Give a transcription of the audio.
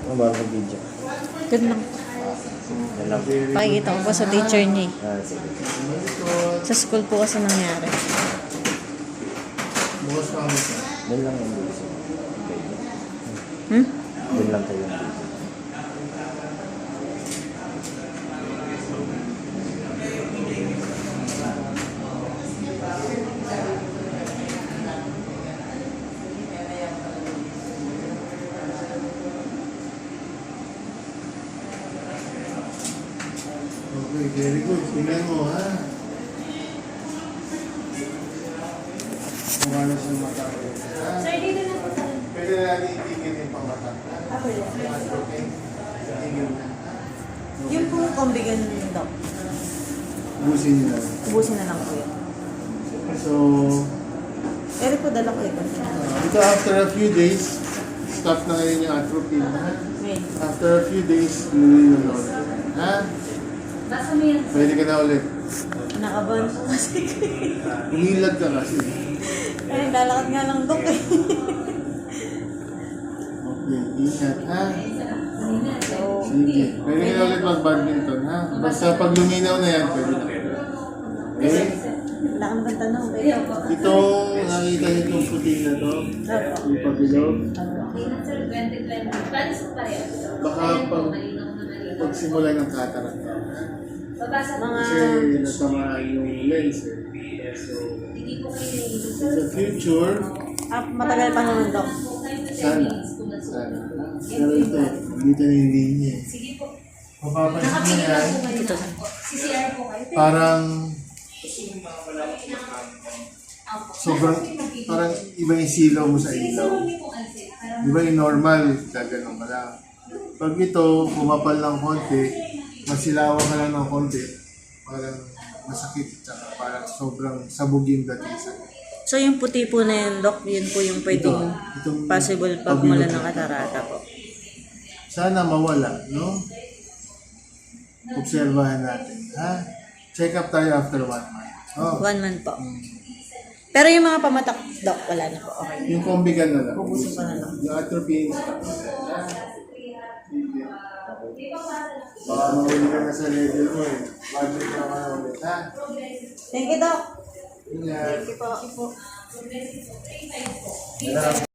Ano ba ang video? Good lang. Yan lang. Pakikita ko po sa teacher niya eh. Sige. Sa school po kasi nangyari. Bukas pa kami. Yan lang yung video. Hmm? Yan lang tayo yung video. Okay, very good. Tingnan mo, ha? Kung ano siya matawag. Ha? Sir, dito na po tayo. Pwede natin itigil yung pangmata. Ako yan. Okay? Itigil na. Yung pong kombigan daw. Busin nyo lang. Ubusin na lang po yun. So, Eri po dala ko ito. ito after a few days, stop na ngayon yung atropine. Ha? Ngayon. After a few days, muli yung Lord. Ha? Basta mo yan. Pwede ka na ulit. Nakaban po kasi. Umilag ka kasi. Ay, lalakad nga lang dok eh. Okay, ingat, ha? So, Sige. Pwede ka na ulit mag-badminton, ha? Basta pag luminaw na yan, pwede na. Okay? wala kang bang tanong. Pero, Itong nakita niyo itong puting na to, opo. yung pabilog, Okay na sir, 2020. Plans po pareho. baka pagsimula ng cataract ka. Babasa mo. Mga, Kasi natamaan yung lens eh. So, Hindi po kayo naiinom. in the future, matagal pa naman dok. sana. Sana. Pero ito, dito na yung linya eh. Sige po. Mapapansin niyo yan, Ito. CCR po kayo. parang Opo. sobrang, parang iba yung silaw mo sa ilaw. Di ba yung normal, gaganon ka lang. Pag ito, pumapal ng konti, masilawan ka lang ng konti, parang masakit, tsaka parang sobrang sabog yung datisan. So, yung puti po na yun, dok, yun po yung pwedeng Itong possible pag mula ng katarata po. sana mawala, no? Obserbahan natin, ha? Check up tayo after 1 month. Oh. 1 month po. Pero yung mga pamatak, dok, wala na po. Okay. Yung kombigan na lang. Ubusin pa na lang. Yung atropine stop. Baka mahuli ka na sa level mo eh. Budget ka na ulit, ha? Thank you, dok. Ingat. Thank you po. Ingat.